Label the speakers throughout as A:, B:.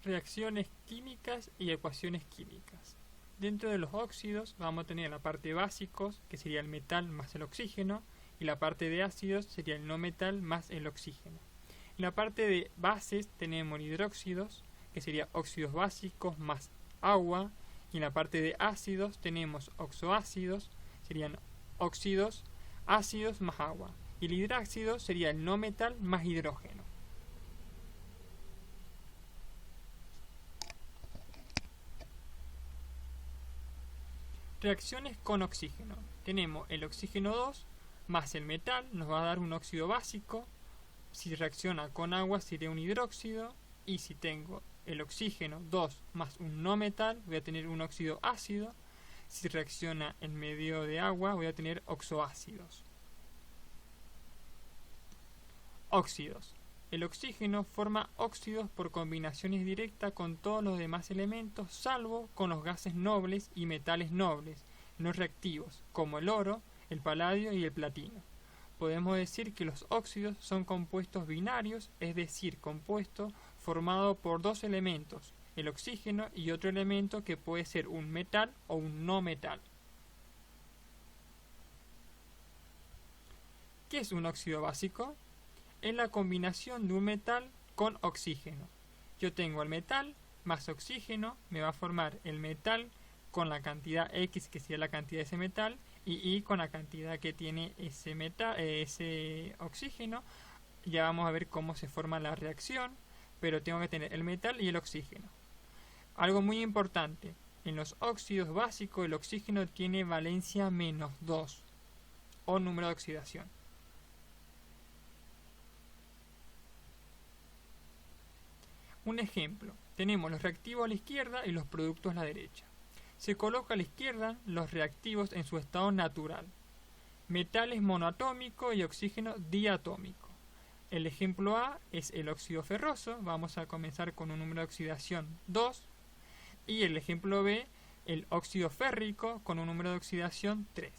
A: Reacciones químicas y ecuaciones químicas. Dentro de los óxidos vamos a tener la parte de básicos, que sería el metal más el oxígeno, y la parte de ácidos sería el no metal más el oxígeno. En la parte de bases tenemos hidróxidos, que serían óxidos básicos más agua, y en la parte de ácidos tenemos oxoácidos, serían óxidos ácidos más agua, y el hidráxido sería el no metal más hidrógeno. Reacciones con oxígeno. Tenemos el oxígeno 2 más el metal, nos va a dar un óxido básico. Si reacciona con agua sería un hidróxido. Y si tengo el oxígeno 2 más un no metal, voy a tener un óxido ácido. Si reacciona en medio de agua, voy a tener oxoácidos. Óxidos. El oxígeno forma óxidos por combinaciones directas con todos los demás elementos, salvo con los gases nobles y metales nobles, no reactivos, como el oro, el paladio y el platino. Podemos decir que los óxidos son compuestos binarios, es decir, compuestos formados por dos elementos, el oxígeno y otro elemento que puede ser un metal o un no metal. ¿Qué es un óxido básico? Es la combinación de un metal con oxígeno. Yo tengo el metal más oxígeno, me va a formar el metal con la cantidad X, que sería la cantidad de ese metal, y Y con la cantidad que tiene ese metal, ese oxígeno. Ya vamos a ver cómo se forma la reacción, pero tengo que tener el metal y el oxígeno. Algo muy importante, en los óxidos básicos el oxígeno tiene valencia -2 o número de oxidación. Un ejemplo, tenemos los reactivos a la izquierda y los productos a la derecha. Se coloca a la izquierda los reactivos en su estado natural. Metales monoatómico y oxígeno diatómico. El ejemplo A es el óxido ferroso, vamos a comenzar con un número de oxidación 2. Y el ejemplo B, el óxido férrico con un número de oxidación 3.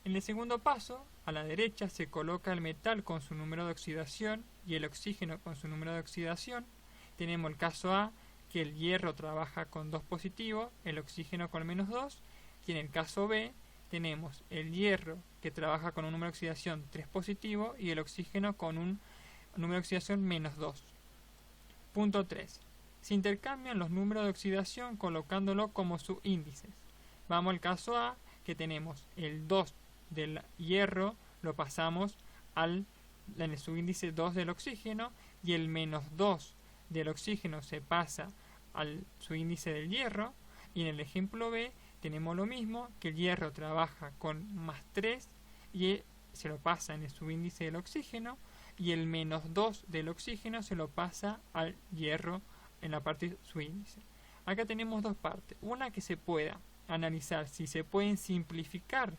A: En el segundo paso, a la derecha se coloca el metal con su número de oxidación y el oxígeno con su número de oxidación. Tenemos el caso A, que el hierro trabaja con 2 positivos, el oxígeno con -2, y en el caso B tenemos el hierro que trabaja con un número de oxidación 3 positivo y el oxígeno con un número de oxidación -2. Punto 3. Se intercambian los números de oxidación colocándolo como subíndices. Vamos al caso A, que tenemos el 2 del hierro, lo pasamos en el subíndice 2 del oxígeno, y el -2 del oxígeno se pasa al subíndice del hierro, y en el ejemplo B tenemos lo mismo, que el hierro trabaja con +3 y se lo pasa en el subíndice del oxígeno, y el -2 del oxígeno se lo pasa al hierro en la parte subíndice. Acá tenemos dos partes, una que se pueda analizar si se pueden simplificar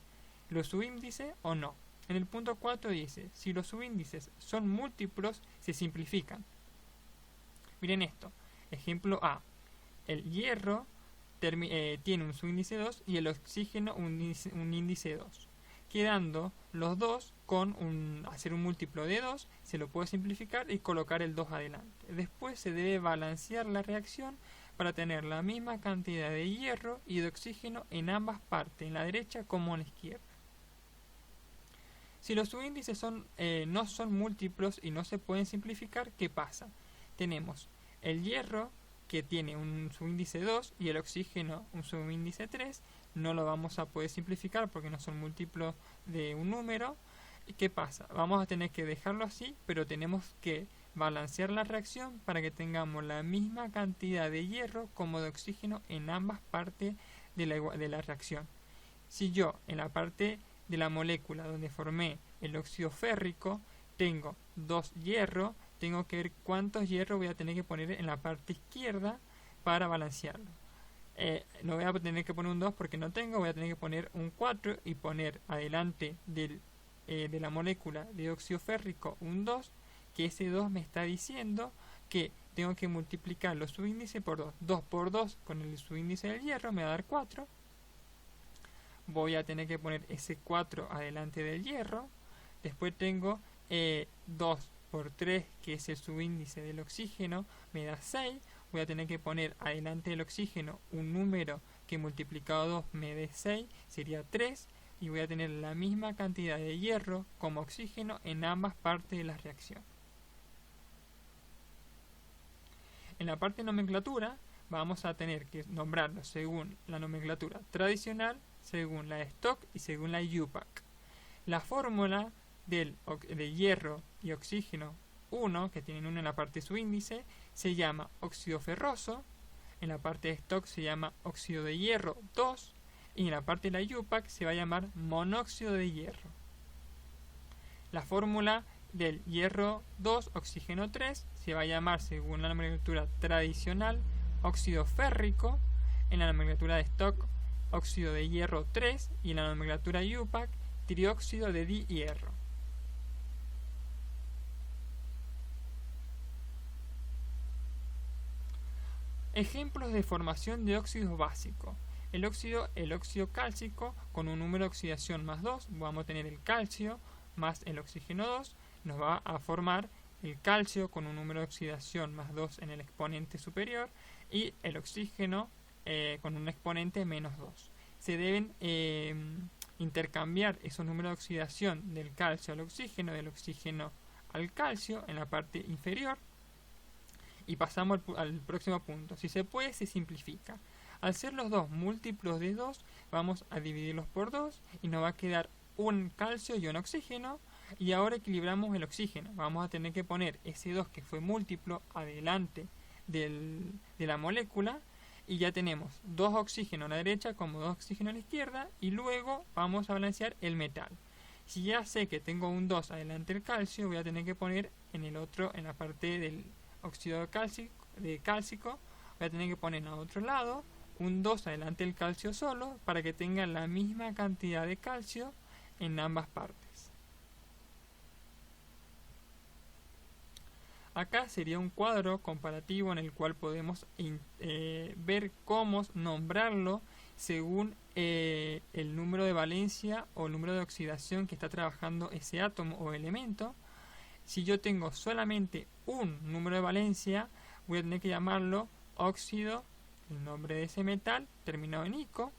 A: los subíndices o no. En el punto 4 dice, si los subíndices son múltiplos, se simplifican. Miren esto, ejemplo A, el hierro tiene un subíndice 2 y el oxígeno un índice 2, quedando los dos con hacer un múltiplo de 2, se lo puede simplificar y colocar el 2 adelante. Después se debe balancear la reacción para tener la misma cantidad de hierro y de oxígeno en ambas partes, en la derecha como en la izquierda. Si los subíndices no son múltiplos y no se pueden simplificar, ¿qué pasa? Tenemos el hierro que tiene un subíndice 2 y el oxígeno un subíndice 3, no lo vamos a poder simplificar porque no son múltiplos de un número. ¿Y qué pasa? Vamos a tener que dejarlo así, pero tenemos que balancear la reacción para que tengamos la misma cantidad de hierro como de oxígeno en ambas partes de la reacción. Si yo en la parte de la molécula donde formé el óxido férrico tengo 2 hierro, tengo que ver cuántos hierros voy a tener que poner en la parte izquierda para balancearlo. No voy a tener que poner un 2 porque no tengo, voy a tener que poner un 4 y poner adelante de la molécula de óxido férrico un 2, que ese 2 me está diciendo que tengo que multiplicar los subíndices por 2. 2 por 2 con el subíndice del hierro me va a dar 4. Voy a tener que poner ese 4 adelante del hierro. Después tengo 2 por 3, que es el subíndice del oxígeno, me da 6. voy a tener que poner adelante del oxígeno un número que multiplicado 2 me dé 6, sería 3, y voy a tener la misma cantidad de hierro como oxígeno en ambas partes de la reacción. En la parte de nomenclatura vamos a tener que nombrarlo según la nomenclatura tradicional, según la de Stock y según la IUPAC. La fórmula de hierro y oxígeno 1, que tienen 1 en la parte de su índice, se llama óxido ferroso. En la parte de Stock se llama óxido de hierro 2, y en la parte de la IUPAC se va a llamar monóxido de hierro. La fórmula del hierro 2, oxígeno 3, se va a llamar, según la nomenclatura tradicional, óxido férrico. En la nomenclatura de Stock, óxido de hierro 3, y en la nomenclatura IUPAC, trióxido de dihierro. Ejemplos de formación de óxidos básicos. El óxido cálcico con un número de oxidación más 2, vamos a tener el calcio más el oxígeno 2, nos va a formar el calcio con un número de oxidación más 2 en el exponente superior, y el oxígeno con un exponente menos 2. Se deben intercambiar esos números de oxidación del calcio al oxígeno, del oxígeno al calcio en la parte inferior, y pasamos al próximo punto. Si se puede, se simplifica. Al ser los dos múltiplos de 2, vamos a dividirlos por 2 y nos va a quedar un calcio y un oxígeno. Y ahora equilibramos el oxígeno. Vamos a tener que poner ese 2 que fue múltiplo adelante de la molécula, y ya tenemos 2 oxígenos a la derecha como 2 oxígenos a la izquierda, y luego vamos a balancear el metal. Si ya sé que tengo un 2 adelante del calcio, voy a tener que poner en el otro, en la parte del óxido cálcico, voy a tener que poner al otro lado un 2 adelante del calcio solo, para que tenga la misma cantidad de calcio en ambas partes. Acá sería un cuadro comparativo en el cual podemos ver cómo nombrarlo según el número de valencia o el número de oxidación que está trabajando ese átomo o elemento. Si yo tengo solamente un número de valencia, voy a tener que llamarlo óxido, el nombre de ese metal, terminado en ico.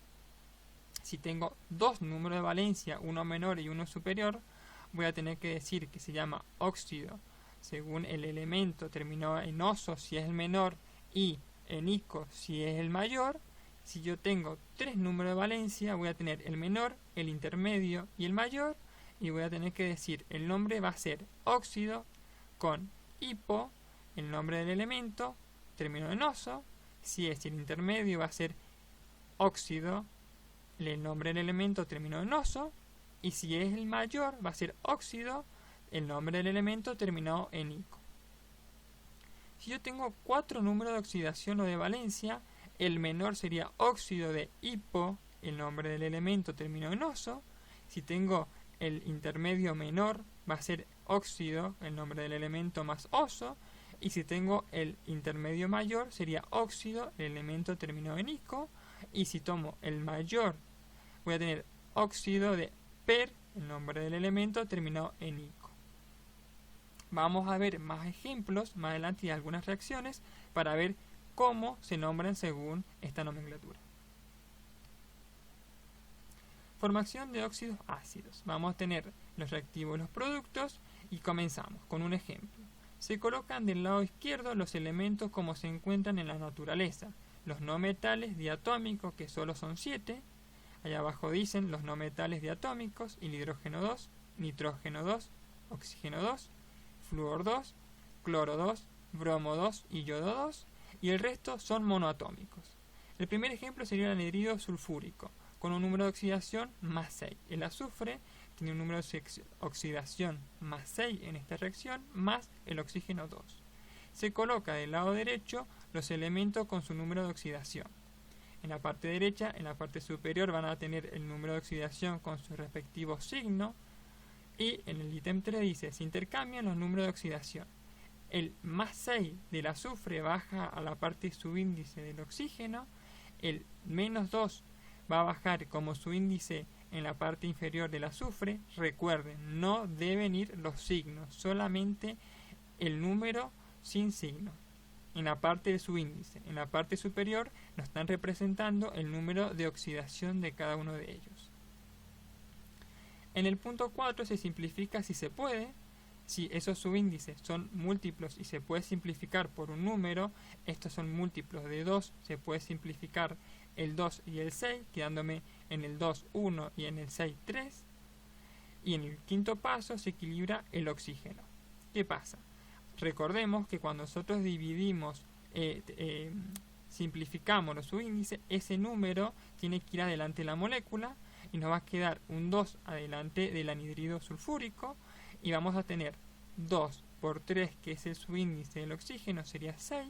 A: Si tengo dos números de valencia, uno menor y uno superior, voy a tener que decir que se llama óxido según el elemento terminado en oso si es el menor y en ico si es el mayor. Si yo tengo tres números de valencia, voy a tener el menor, el intermedio y el mayor, y voy a tener que decir el nombre va a ser óxido con hipo, el nombre del elemento terminado en oso. Si es el intermedio, va a ser óxido, el nombre del elemento terminado en oso, y si es el mayor, va a ser óxido, el nombre del elemento terminado en ico. Si yo tengo cuatro números de oxidación o de valencia, el menor sería óxido de hipo, el nombre del elemento terminado en oso. Si tengo el intermedio menor, va a ser óxido, el nombre del elemento más oso. Y si tengo el intermedio mayor, sería óxido, el elemento terminado en ico. Y si tomo el mayor, voy a tener óxido de per, el nombre del elemento terminado en ico. Vamos a ver más ejemplos más adelante y algunas reacciones para ver cómo se nombran según esta nomenclatura. Formación de óxidos ácidos. Vamos a tener los reactivos y los productos, y comenzamos con un ejemplo. Se colocan del lado izquierdo los elementos como se encuentran en la naturaleza. Los no metales diatómicos, que solo son 7. Allá abajo dicen los no metales diatómicos: el hidrógeno 2, nitrógeno 2, oxígeno 2, flúor 2, cloro 2, bromo 2 y yodo 2, y el resto son monoatómicos. El primer ejemplo sería el anhidrido sulfúrico, con un número de oxidación más 6. El azufre tiene un número de oxidación más 6 en esta reacción, más el oxígeno 2. Se coloca del lado derecho los elementos con su número de oxidación. En la parte derecha, en la parte superior, van a tener el número de oxidación con su respectivo signo. Y en el ítem 3 dice, se intercambian los números de oxidación. El más 6 del azufre baja a la parte subíndice del oxígeno. El menos 2 va a bajar como su índice en la parte inferior del azufre. Recuerden, no deben ir los signos, solamente el número sin signo. en la parte de su índice. En la parte superior nos están representando el número de oxidación de cada uno de ellos. En el punto 4 se simplifica si se puede. Si esos subíndices son múltiplos y se puede simplificar por un número, estos son múltiplos de 2, se puede simplificar el 2 y el 6, quedándome en el 2, 1 y en el 6, 3. Y en el quinto paso se equilibra el oxígeno. ¿Qué pasa? Recordemos que cuando nosotros dividimos, simplificamos los subíndices, ese número tiene que ir adelante de la molécula y nos va a quedar un 2 adelante del anhidrido sulfúrico y vamos a tener 2 por 3, que es el subíndice del oxígeno, sería 6,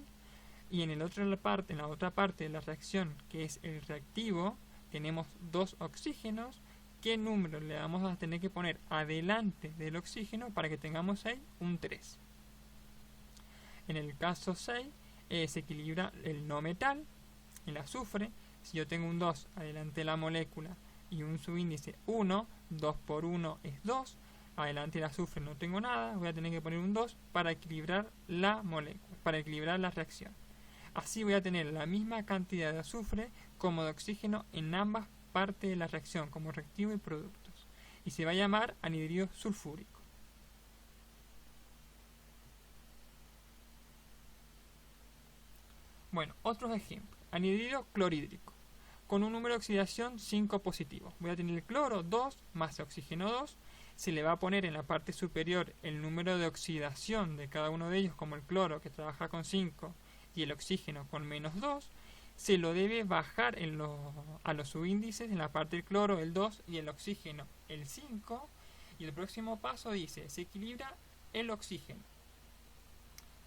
A: y en la otra parte de la reacción, que es el reactivo, tenemos 2 oxígenos. ¿Qué número le vamos a tener que poner adelante del oxígeno para que tengamos 6? Un 3. En el caso 6 se equilibra el no metal, el azufre. Si yo tengo un 2 adelante de la molécula y un subíndice 1, 2 por 1 es 2, adelante el azufre no tengo nada, voy a tener que poner un 2 para equilibrar la molécula, para equilibrar la reacción. Así voy a tener la misma cantidad de azufre como de oxígeno en ambas partes de la reacción, como reactivo y productos. Y se va a llamar anhidrido sulfúrico. Bueno, otros ejemplos. Anhidrido clorhídrico, con un número de oxidación 5 positivo. Voy a tener el cloro 2 más oxígeno 2. Se le va a poner en la parte superior el número de oxidación de cada uno de ellos, como el cloro, que trabaja con 5, y el oxígeno con menos 2. Se lo debe bajar a los subíndices, en la parte del cloro el 2 y el oxígeno el 5. Y el próximo paso dice, se equilibra el oxígeno.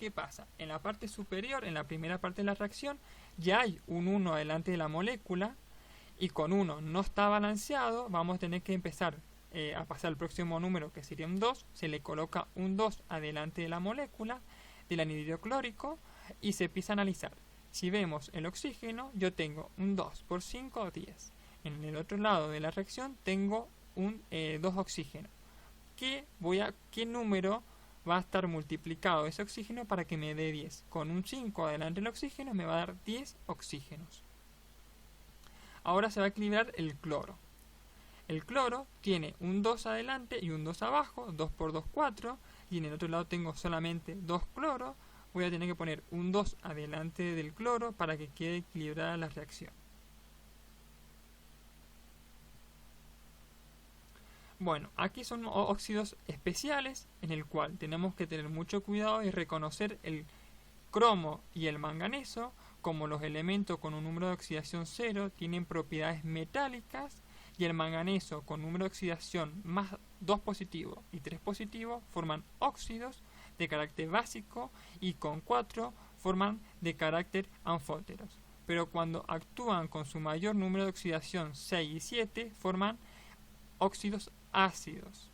A: ¿Qué pasa? En la parte superior, en la primera parte de la reacción, ya hay un 1 adelante de la molécula, y con 1 no está balanceado, vamos a tener que empezar a pasar al próximo número, que sería un 2, se le coloca un 2 adelante de la molécula del anhidrido clórico y se empieza a analizar. Si vemos el oxígeno, yo tengo un 2 por 5, 10. En el otro lado de la reacción tengo un 2 oxígeno. ¿Qué número va a estar multiplicado ese oxígeno para que me dé 10? Con un 5 adelante del oxígeno me va a dar 10 oxígenos. Ahora se va a equilibrar el cloro. El cloro tiene un 2 adelante y un 2 abajo, 2 por 2, 4, y en el otro lado tengo solamente 2 cloro. Voy a tener que poner un 2 adelante del cloro para que quede equilibrada la reacción. Bueno, aquí son óxidos especiales en el cual tenemos que tener mucho cuidado y reconocer el cromo y el manganeso como los elementos con un número de oxidación 0 tienen propiedades metálicas, y el manganeso con número de oxidación más 2 positivo y 3 positivo forman óxidos de carácter básico, y con 4 forman de carácter anfóteros. Pero cuando actúan con su mayor número de oxidación 6 y 7 forman óxidos ácidos.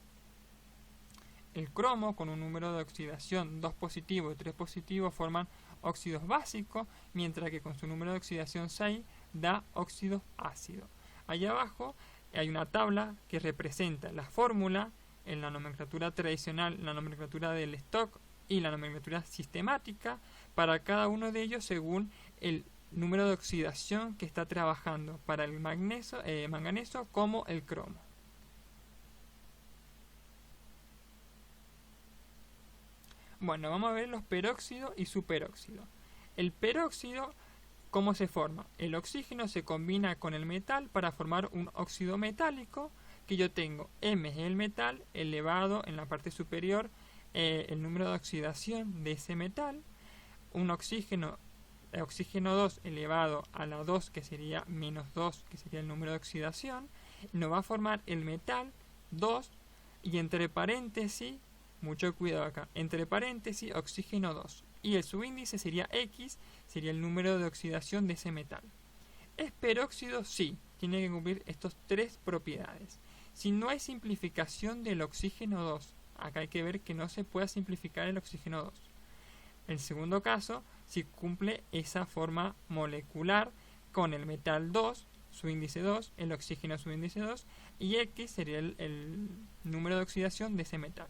A: El cromo con un número de oxidación 2 positivo y 3 positivo forman óxidos básicos, mientras que con su número de oxidación 6 da óxidos ácidos. Allá abajo hay una tabla que representa la fórmula en la nomenclatura tradicional, la nomenclatura del stock y la nomenclatura sistemática para cada uno de ellos según el número de oxidación que está trabajando para el manganeso como el cromo. Bueno, vamos a ver los peróxidos y superóxidos. El peróxido, ¿cómo se forma? El oxígeno se combina con el metal para formar un óxido metálico, que yo tengo M es el metal elevado en la parte superior el número de oxidación de ese metal, un oxígeno 2 elevado a la 2, que sería menos 2, que sería el número de oxidación, nos va a formar el metal 2, y entre paréntesis, mucho cuidado acá, entre paréntesis oxígeno 2, y el subíndice sería X, sería el número de oxidación de ese metal. ¿Es peróxido? Sí, tiene que cumplir estas 3 propiedades. Si no hay simplificación del oxígeno 2, acá hay que ver que no se pueda simplificar el oxígeno 2. El segundo caso, si cumple esa forma molecular con el metal 2, su índice 2, el oxígeno su índice 2, y X sería el número de oxidación de ese metal.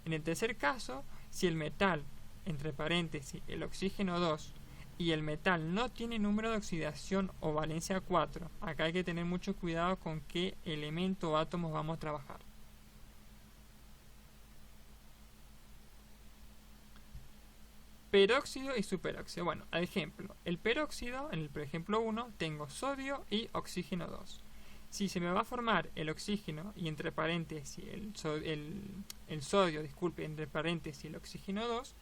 A: En el tercer caso, si el metal entre paréntesis, el oxígeno 2 y el metal no tiene número de oxidación o valencia 4, acá hay que tener mucho cuidado con qué elemento o átomos vamos a trabajar. Peróxido y superóxido. Bueno, al ejemplo, el peróxido, en el por ejemplo 1, tengo sodio y oxígeno 2. Si se me va a formar el oxígeno y entre paréntesis el sodio, disculpe, entre paréntesis el oxígeno 2,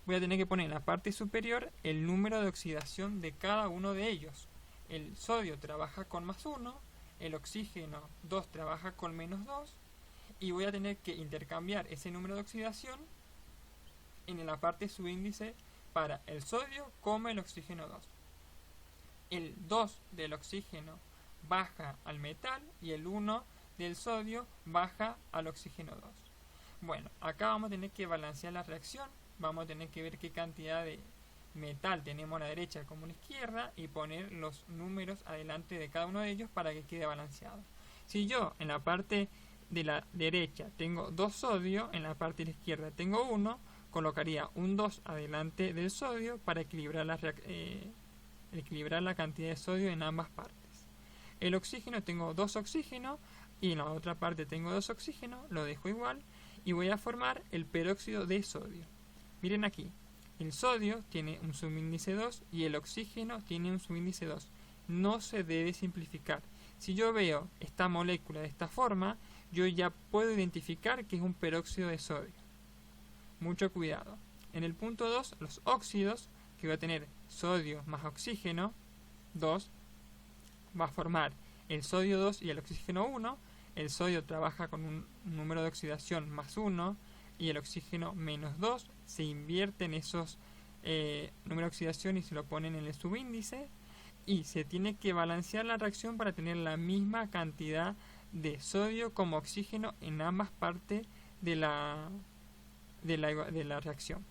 A: voy a tener que poner en la parte superior el número de oxidación de cada uno de ellos. El sodio trabaja con +1, el oxígeno 2 trabaja con -2, y voy a tener que intercambiar ese número de oxidación en la parte subíndice para el sodio como el oxígeno 2. El 2 del oxígeno baja al metal y el 1 del sodio baja al oxígeno 2. Bueno, acá vamos a tener que balancear la reacción, vamos a tener que ver qué cantidad de metal tenemos a la derecha como a la izquierda y poner los números adelante de cada uno de ellos para que quede balanceado. Si yo en la parte de la derecha tengo 2 sodio, en la parte de la izquierda tengo 1, colocaría un 2 adelante del sodio para equilibrar la cantidad de sodio en ambas partes. El oxígeno, tengo 2 oxígenos y en la otra parte tengo 2 oxígenos, lo dejo igual y voy a formar el peróxido de sodio. Miren aquí, el sodio tiene un subíndice 2 y el oxígeno tiene un subíndice 2. No se debe simplificar. Si yo veo esta molécula de esta forma, yo ya puedo identificar que es un peróxido de sodio. Mucho cuidado. En el punto 2, los óxidos, que va a tener sodio más oxígeno 2, va a formar el sodio 2 y el oxígeno 1. El sodio trabaja con un número de oxidación +1 y el oxígeno -2. Se invierten esos números de oxidación y se lo ponen en el subíndice. Y se tiene que balancear la reacción para tener la misma cantidad de sodio como oxígeno en ambas partes de la reacción.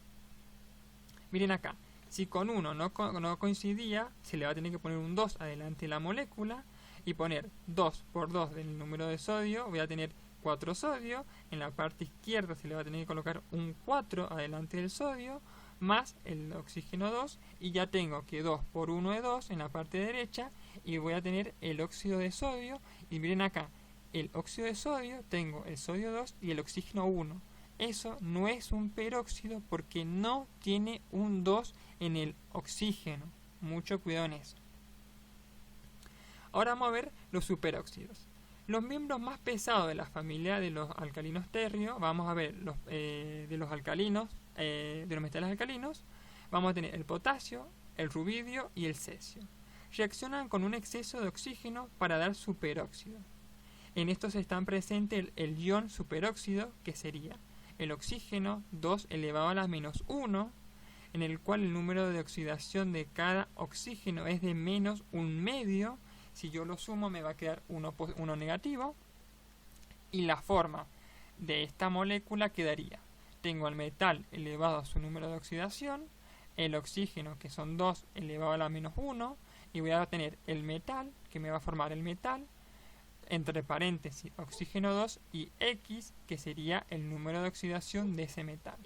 A: Miren acá, si con 1 no coincidía, se le va a tener que poner un 2 adelante de la molécula y poner 2 por 2 del número de sodio, voy a tener 4 sodio, en la parte izquierda se le va a tener que colocar un 4 adelante del sodio, más el oxígeno 2, y ya tengo que 2 por 1 es 2 en la parte derecha, y voy a tener el óxido de sodio, y miren acá, el óxido de sodio, tengo el sodio 2 y el oxígeno 1. Eso no es un peróxido porque no tiene un 2 en el oxígeno. Mucho cuidado en eso. Ahora vamos a ver los superóxidos. Los miembros más pesados de la familia de los alcalinos térreos, vamos a ver de los alcalinos, de los metales alcalinos, vamos a tener el potasio, el rubidio y el cesio. Reaccionan con un exceso de oxígeno para dar superóxido. En estos están presentes el ion superóxido, que sería el oxígeno 2 elevado a la -1, en el cual el número de oxidación de cada oxígeno es de -1/2. Si yo lo sumo me va a quedar uno negativo. Y la forma de esta molécula quedaría: tengo el metal elevado a su número de oxidación, el oxígeno que son 2 elevado a la -1, y voy a tener el metal, que me va a formar el metal, entre paréntesis oxígeno 2 y X, que sería el número de oxidación de ese metal.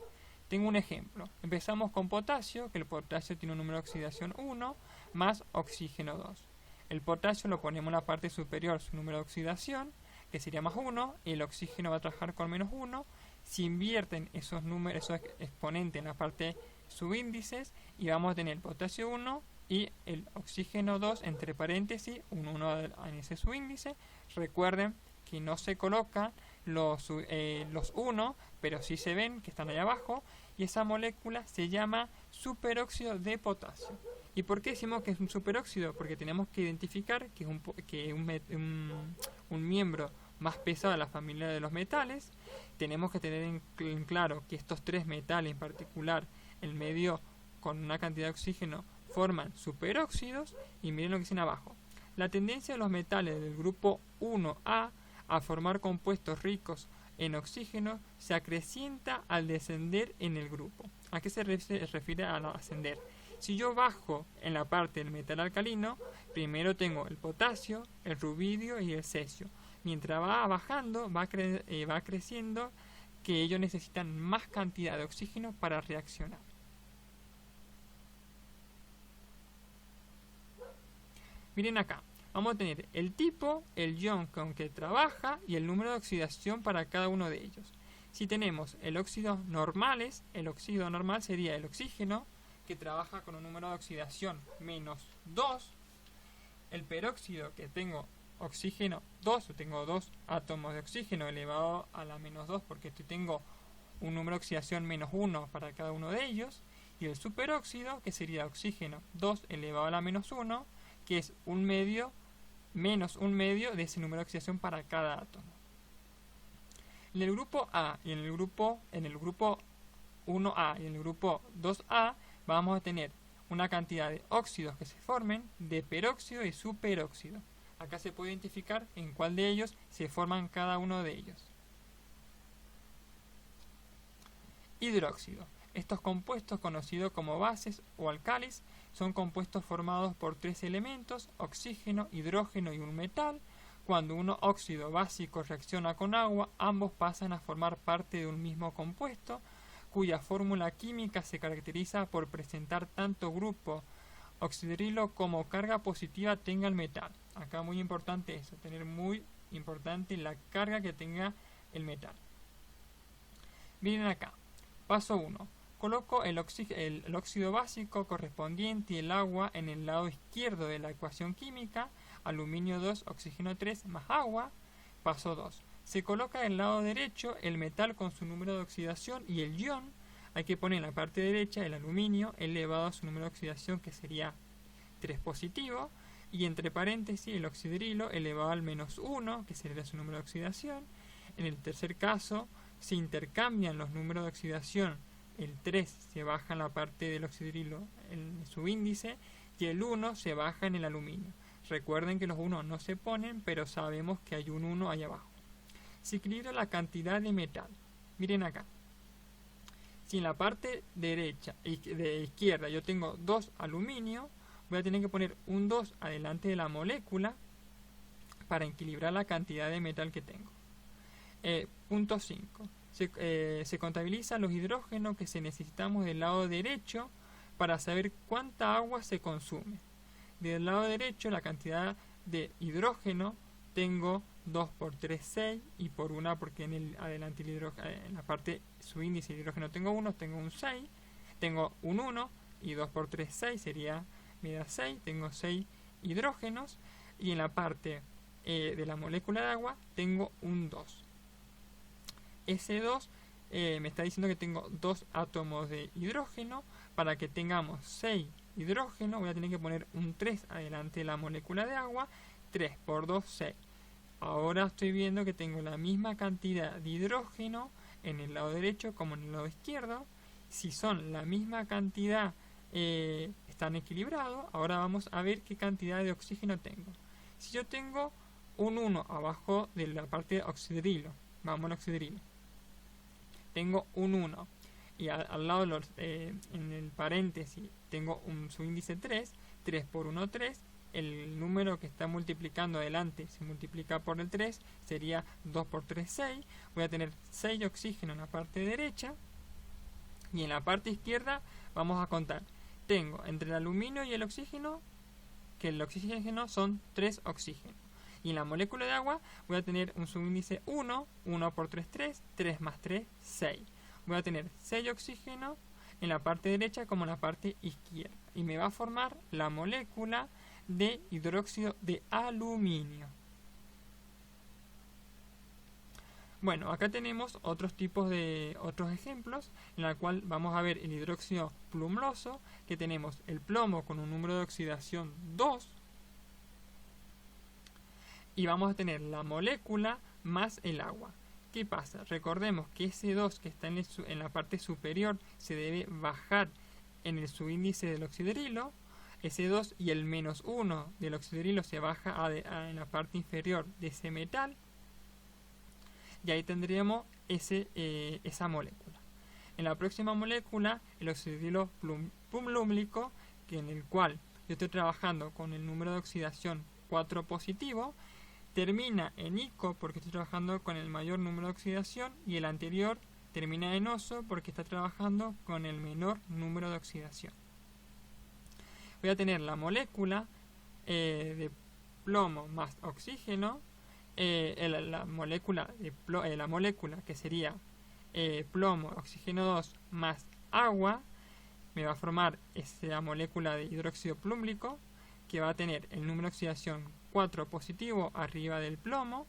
A: Tengo un ejemplo. Empezamos con potasio, que el potasio tiene un número de oxidación 1, más oxígeno 2. El potasio lo ponemos en la parte superior, su número de oxidación, que sería +1, y el oxígeno va a trabajar con -1. Se invierten esos números, esos exponentes en la parte subíndices, y vamos a tener el potasio 1 y el oxígeno 2 entre paréntesis, un 1 en ese subíndice. Recuerden que no se colocan los 1, pero sí se ven que están ahí abajo, y esa molécula se llama superóxido de potasio. ¿Y por qué decimos que es un superóxido? Porque tenemos que identificar que es un miembro más pesado de la familia de los metales. Tenemos que tener en claro que estos 3 metales en particular, el medio con una cantidad de oxígeno, forman superóxidos. Y miren lo que dicen abajo: la tendencia de los metales del grupo 1A a formar compuestos ricos en oxígeno se acrecienta al descender en el grupo. ¿A qué se refiere al ascender? Si yo bajo en la parte del metal alcalino, primero tengo el potasio, el rubidio y el cesio. Mientras va bajando, va creciendo, que ellos necesitan más cantidad de oxígeno para reaccionar. Miren acá, vamos a tener el tipo, el ion con que trabaja y el número de oxidación para cada uno de ellos. Si tenemos el óxido normales, el óxido normal sería el oxígeno, que trabaja con un número de oxidación menos 2. El peróxido, que tengo oxígeno 2, tengo 2 átomos de oxígeno elevado a la menos 2 porque tengo un número de oxidación menos 1 para cada uno de ellos. Y el superóxido, que sería oxígeno 2 elevado a la menos 1, que es un medio menos un medio de ese número de oxidación para cada átomo. En el grupo A y en el grupo 1A y en el grupo 2A vamos a tener una cantidad de óxidos que se formen, de peróxido y superóxido. Acá se puede identificar en cuál de ellos se forman cada uno de ellos. Hidróxido. Estos compuestos, conocidos como bases o alcalis, son compuestos formados por 3 elementos, oxígeno, hidrógeno y un metal. Cuando un óxido básico reacciona con agua, ambos pasan a formar parte de un mismo compuesto, cuya fórmula química se caracteriza por presentar tanto grupo oxidrilo como carga positiva tenga el metal. Acá muy importante eso, tener muy importante la carga que tenga el metal. Miren acá, paso 1. Coloco el óxido básico correspondiente y el agua en el lado izquierdo de la ecuación química, aluminio 2, oxígeno 3 más agua. Paso 2. Se coloca en el lado derecho el metal con su número de oxidación y el ion. Hay que poner en la parte derecha el aluminio elevado a su número de oxidación, que sería 3 positivo, y entre paréntesis el oxidrilo elevado al menos 1, que sería su número de oxidación. En el tercer caso se intercambian los números de oxidación. El 3 se baja en la parte del oxidrilo en su índice y el 1 se baja en el aluminio. Recuerden que los 1 no se ponen, pero sabemos que hay un 1 ahí abajo. Se equilibra la cantidad de metal. Miren acá. Si en la parte derecha de izquierda yo tengo 2 aluminio, voy a tener que poner un 2 adelante de la molécula para equilibrar la cantidad de metal que tengo. Punto 5. Se contabilizan los hidrógenos que necesitamos del lado derecho para saber cuánta agua se consume. Del lado derecho la cantidad de hidrógeno tengo 2 por 3, 6 y por 1 porque adelante en la parte su índice de hidrógeno tengo 1, tengo un 6, tengo un 1 y 2 por 3, 6 sería me da 6, tengo 6 hidrógenos y en la parte de la molécula de agua tengo un 2. Ese 2 me está diciendo que tengo 2 átomos de hidrógeno. Para que tengamos 6 hidrógeno voy a tener que poner un 3 adelante de la molécula de agua. 3 por 2, 6. Ahora estoy viendo que tengo la misma cantidad de hidrógeno en el lado derecho como en el lado izquierdo. Si son la misma cantidad, están equilibrados. Ahora vamos a ver qué cantidad de oxígeno tengo. Si yo tengo un 1 abajo de la parte de oxidrilo, vamos al oxidrilo. Tengo un 1 y al lado en el paréntesis tengo su índice 3, 3 por 1, 3. El número que está multiplicando adelante se multiplica por el 3, sería 2 por 3, 6. Voy a tener 6 de oxígeno en la parte derecha y en la parte izquierda vamos a contar. Tengo entre el aluminio y el oxígeno, que el oxígeno son 3 oxígenos. Y en la molécula de agua voy a tener un subíndice 1, 1 por 3, 3, 3 más 3, 6. Voy a tener 6 de oxígeno en la parte derecha como en la parte izquierda. Y me va a formar la molécula de hidróxido de aluminio. Bueno, acá tenemos otros ejemplos en la cual vamos a ver el hidróxido plumoso, que tenemos el plomo con un número de oxidación 2 y vamos a tener la molécula más el agua. ¿Qué pasa? Recordemos que ese 2 que está en la parte superior se debe bajar en el subíndice del oxidrilo. Ese 2 y el menos 1 del oxidrilo se baja en la parte inferior de ese metal. Y ahí tendríamos esa molécula. En la próxima molécula, el oxidrilo plumlúmlico, en el cual yo estoy trabajando con el número de oxidación 4 positivo, termina en ico porque estoy trabajando con el mayor número de oxidación y el anterior termina en oso porque está trabajando con el menor número de oxidación. Voy a tener la molécula de plomo más oxígeno, la molécula que sería plomo, oxígeno 2 más agua, me va a formar esa molécula de hidróxido plúmbrico que va a tener el número de oxidación 4 positivo arriba del plomo,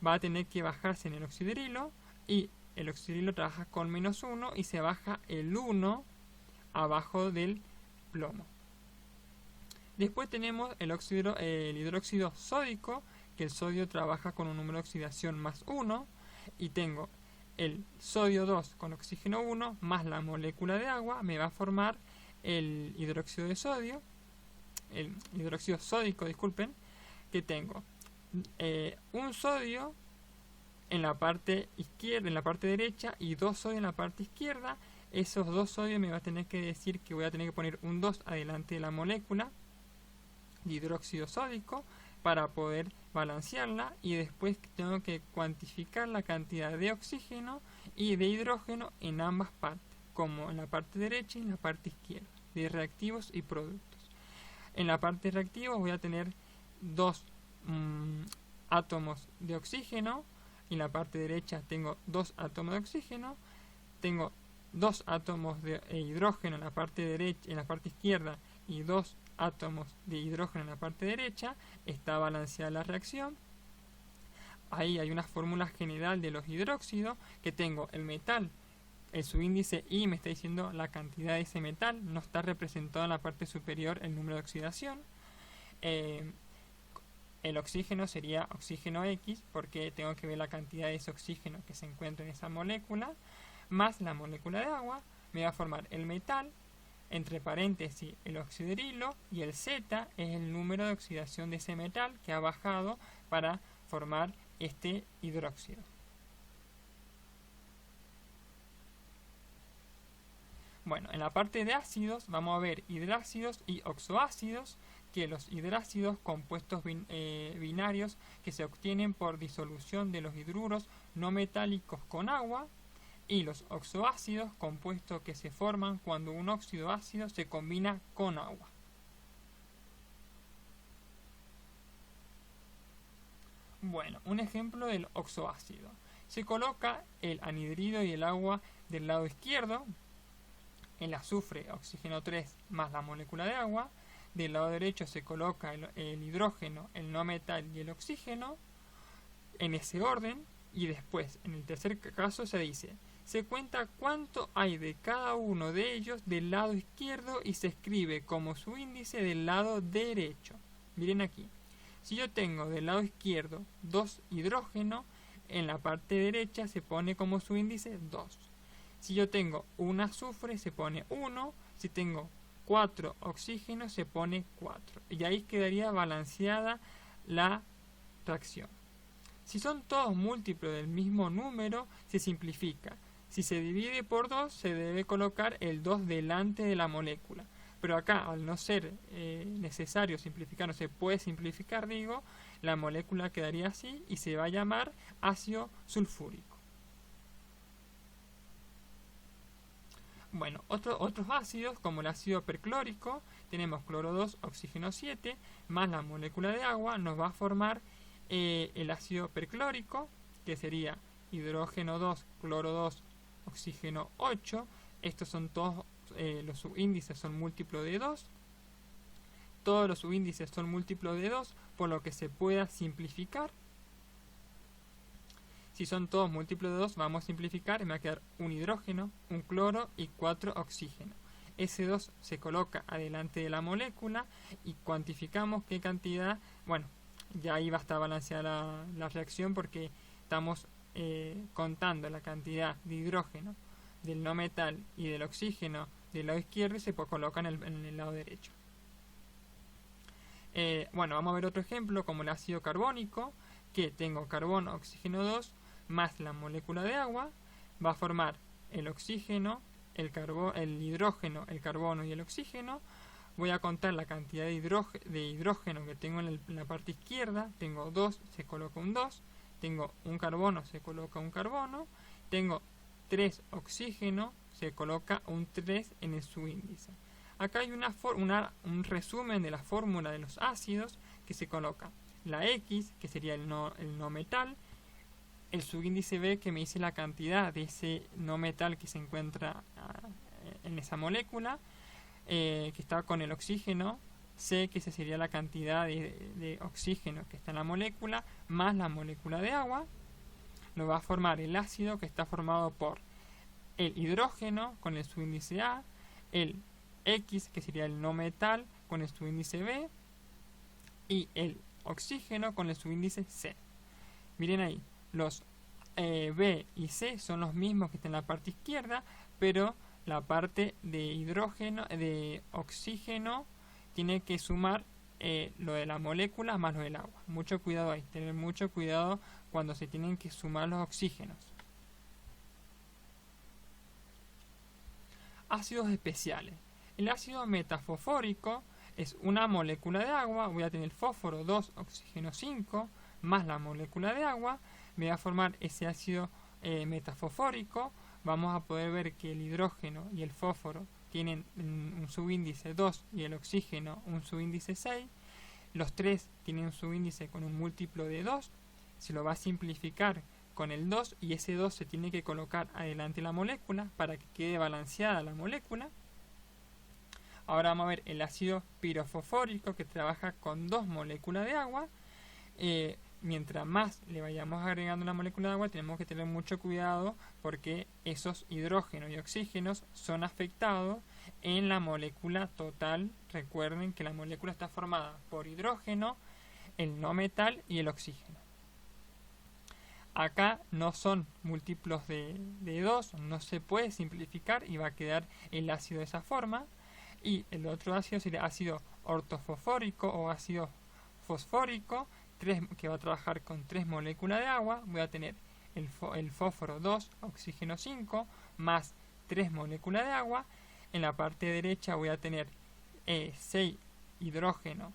A: va a tener que bajarse en el oxidrilo y el oxidrilo trabaja con -1 y se baja el 1 abajo del plomo. Después tenemos el hidróxido sódico, que el sodio trabaja con un número de oxidación +1, y tengo el sodio 2 con oxígeno 1 más la molécula de agua, me va a formar el hidróxido de sodio, el hidróxido sódico, disculpen, que tengo un sodio en la parte izquierda, en la parte derecha, y 2 sodios en la parte izquierda. Esos 2 sodios me va a tener que decir que voy a tener que poner un 2 adelante de la molécula de hidróxido sódico para poder balancearla, y después tengo que cuantificar la cantidad de oxígeno y de hidrógeno en ambas partes, como en la parte derecha y en la parte izquierda, de reactivos y productos. En la parte de reactivos voy a tener 2 átomos de oxígeno, y en la parte derecha tengo 2 átomos de oxígeno, tengo 2 átomos de hidrógeno en la parte derecha, en la parte izquierda, y 2 átomos de hidrógeno en la parte derecha. Está balanceada la reacción. Ahí hay una fórmula general de los hidróxidos, que tengo el metal, el subíndice I me está diciendo la cantidad de ese metal, no está representado en la parte superior el número de oxidación. El oxígeno sería oxígeno X, porque tengo que ver la cantidad de ese oxígeno que se encuentra en esa molécula, más la molécula de agua. Me va a formar el metal, entre paréntesis el oxidrilo, y el Z es el número de oxidación de ese metal que ha bajado para formar este hidróxido. Bueno, en la parte de ácidos vamos a ver hidrácidos y oxoácidos, que los hidrácidos, compuestos binarios que se obtienen por disolución de los hidruros no metálicos con agua, y los oxoácidos, compuestos que se forman cuando un óxido ácido se combina con agua. Bueno, un ejemplo del oxoácido. Se coloca el anhidrido y el agua del lado izquierdo, el azufre, oxígeno 3 más la molécula de agua. Del lado derecho se coloca el hidrógeno, el no metal y el oxígeno, en ese orden. Y después, en el tercer caso, se cuenta cuánto hay de cada uno de ellos del lado izquierdo y se escribe como su índice del lado derecho. Miren aquí, si yo tengo del lado izquierdo 2 hidrógeno, en la parte derecha se pone como su índice 2. Si yo tengo un azufre, se pone 1. Si tengo 4 oxígenos, se pone 4. Y ahí quedaría balanceada la reacción. Si son todos múltiplos del mismo número, se simplifica. Si se divide por 2, se debe colocar el 2 delante de la molécula. Pero acá, al no ser necesario simplificar, no se puede simplificar, digo, la molécula quedaría así y se va a llamar ácido sulfúrico. Bueno, otros ácidos, como el ácido perclórico, tenemos cloro 2, oxígeno 7, más la molécula de agua, nos va a formar el ácido perclórico, que sería hidrógeno 2, cloro 2, oxígeno 8. Estos son todos, los subíndices son múltiplos de 2. Todos los subíndices son múltiplos de 2, por lo que se pueda simplificar. Si son todos múltiplos de 2, vamos a simplificar y me va a quedar un hidrógeno, un cloro y 4 oxígenos. Ese 2 se coloca adelante de la molécula y cuantificamos qué cantidad. Bueno, ya ahí va a estar balanceada la reacción, porque estamos contando la cantidad de hidrógeno del no metal y del oxígeno del lado izquierdo, y se coloca en el lado derecho. Bueno, vamos a ver otro ejemplo, como el ácido carbónico, que tengo carbono, oxígeno 2, más la molécula de agua, va a formar el oxígeno, el hidrógeno, el carbono y el oxígeno. Voy a contar la cantidad de hidrógeno que tengo en la parte izquierda. Tengo 2, se coloca un 2. Tengo un carbono, se coloca un carbono. Tengo 3 oxígeno, se coloca un 3 en el subíndice. Acá hay un resumen de la fórmula de los ácidos que se coloca la X, que sería el no metal, el subíndice B, que me dice la cantidad de ese no metal que se encuentra en esa molécula, que está con el oxígeno, C, que esa sería la cantidad de oxígeno que está en la molécula, más la molécula de agua, lo va a formar el ácido, que está formado por el hidrógeno con el subíndice A, el X, que sería el no metal, con el subíndice B, y el oxígeno con el subíndice C. Miren ahí, los B y C son los mismos que están en la parte izquierda, pero la parte de hidrógeno, de oxígeno, tiene que sumar lo de la molécula más lo del agua. Mucho cuidado ahí, tener mucho cuidado cuando se tienen que sumar los oxígenos. Ácidos especiales. El ácido metafosfórico es una molécula de agua, voy a tener fósforo 2, oxígeno 5, más la molécula de agua, me va a formar ese ácido metafosfórico. Vamos a poder ver que el hidrógeno y el fósforo tienen un subíndice 2 y el oxígeno un subíndice 6. Los tres tienen un subíndice con un múltiplo de 2. Se lo va a simplificar con el 2 y ese 2 se tiene que colocar adelante la molécula para que quede balanceada la molécula. Ahora vamos a ver el ácido pirofosfórico, que trabaja con 2 moléculas de agua. Mientras más le vayamos agregando la molécula de agua, tenemos que tener mucho cuidado porque esos hidrógenos y oxígenos son afectados en la molécula total. Recuerden que la molécula está formada por hidrógeno, el no metal y el oxígeno. Acá no son múltiplos de 2, no se puede simplificar y va a quedar el ácido de esa forma. Y el otro ácido sería ácido ortofosfórico o ácido fosfórico, que va a trabajar con 3 moléculas de agua. Voy a tener el fósforo 2, oxígeno 5, más 3 moléculas de agua. En la parte derecha voy a tener 6 hidrógeno,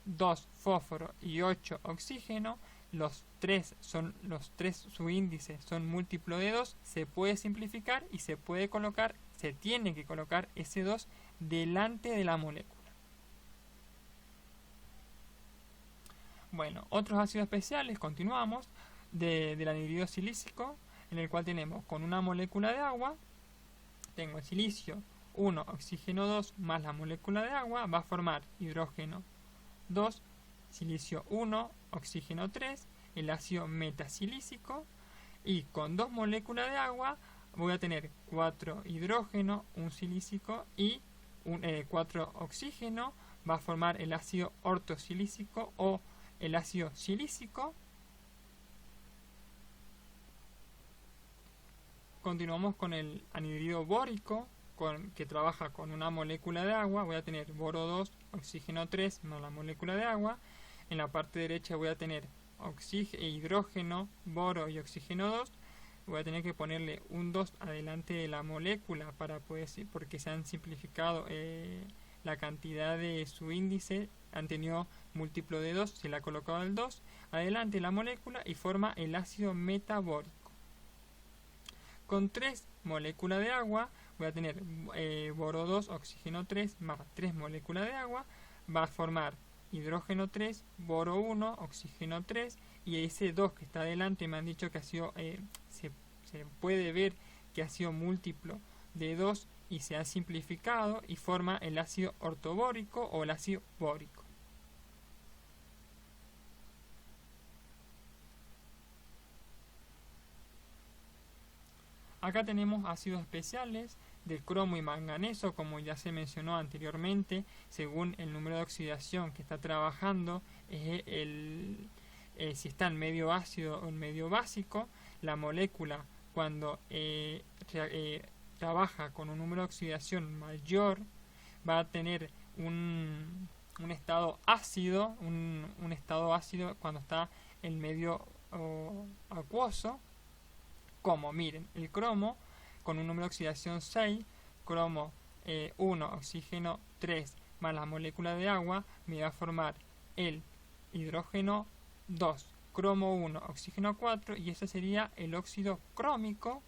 A: 2 fósforo y 8 oxígeno. Los tres subíndices son múltiplo de 2. Se puede simplificar y se tiene que colocar ese 2 delante de la molécula. Bueno, otros ácidos especiales, continuamos, del anhídrido silícico, en el cual tenemos con una molécula de agua, tengo el silicio 1, oxígeno 2, más la molécula de agua, va a formar hidrógeno 2, silicio 1, oxígeno 3, el ácido metasilícico, y con 2 moléculas de agua voy a tener 4 hidrógeno, 1 silícico y 4 oxígeno, va a formar el ácido ortosilícico o el ácido silícico. Continuamos con el anhídrido bórico, que trabaja con una molécula de agua. Voy a tener boro 2, oxígeno 3 más la molécula de agua. En la parte derecha voy a tener hidrógeno, boro y oxígeno 2. Voy a tener que ponerle un 2 adelante de la molécula para poder, porque se han simplificado la cantidad de su índice, han tenido múltiplo de 2, se le ha colocado el 2 adelante de la molécula y forma el ácido metabórico. Con 3 moléculas de agua voy a tener boro 2, oxígeno 3 más 3 moléculas de agua, va a formar hidrógeno 3, boro 1, oxígeno 3, y ese 2 que está adelante me han dicho que ha sido, se puede ver que ha sido múltiplo de 2 y se ha simplificado y forma el ácido ortobórico o el ácido bórico. Acá tenemos ácidos especiales de cromo y manganeso, como ya se mencionó anteriormente. Según el número de oxidación que está trabajando, si está en medio ácido o en medio básico, la molécula cuando trabaja con un número de oxidación mayor va a tener un estado ácido, un estado ácido cuando está en medio acuoso, como miren, el cromo con un número de oxidación 6, cromo 1, oxígeno 3 más la molécula de agua, me va a formar el hidrógeno 2, cromo 1, oxígeno 4, y ese sería el óxido crómico.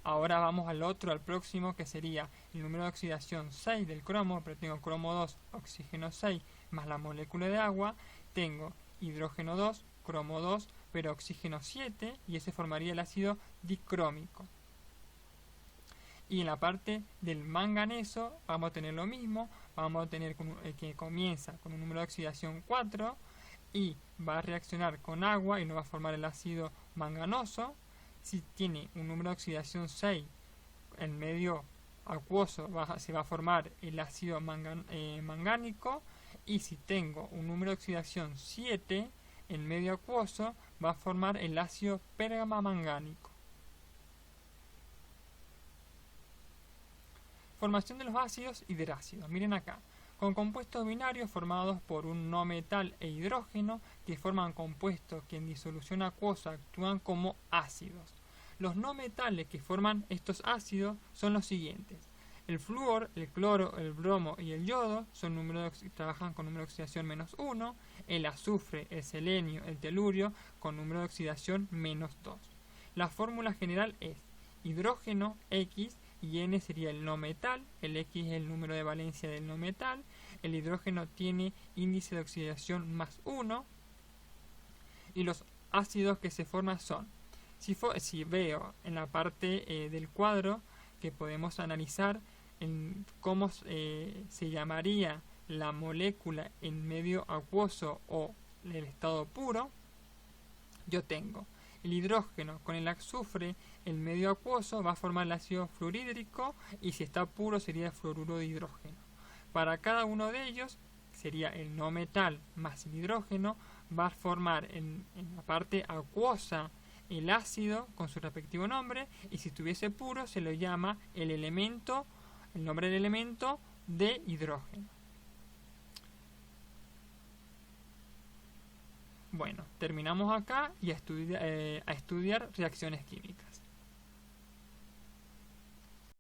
A: Ahora vamos al próximo, que sería el número de oxidación 6 del cromo, pero tengo cromo 2, oxígeno 6, más la molécula de agua. Tengo hidrógeno 2, cromo 2, pero oxígeno 7, y ese formaría el ácido dicrómico. Y en la parte del manganeso vamos a tener lo mismo, vamos a tener que comienza con un número de oxidación 4 y va a reaccionar con agua y no va a formar el ácido manganoso. Si tiene un número de oxidación 6 en medio acuoso se va a formar el ácido mangánico, y si tengo un número de oxidación 7 en medio acuoso va a formar el ácido pergamangánico. Formación de los ácidos hidrácidos. Miren acá, con compuestos binarios formados por un no metal e hidrógeno que forman compuestos que en disolución acuosa actúan como ácidos. Los no metales que forman estos ácidos son los siguientes: el flúor, el cloro, el bromo y el yodo trabajan con número de oxidación -1, el azufre, el selenio, el telurio con número de oxidación -2. La fórmula general es hidrógeno X, y N sería el no metal, el X es el número de valencia del no metal, el hidrógeno tiene índice de oxidación +1, y los ácidos que se forman son, si veo en la parte del cuadro que podemos analizar en cómo se llamaría la molécula en medio acuoso o el estado puro, yo tengo el hidrógeno con el azufre en medio acuoso va a formar el ácido fluorhídrico, y si está puro sería fluoruro de hidrógeno. Para cada uno de ellos sería el no metal más el hidrógeno, va a formar en la parte acuosa el ácido con su respectivo nombre, y si estuviese puro se lo llama el nombre del elemento de hidrógeno. Bueno, terminamos acá y a estudiar reacciones químicas.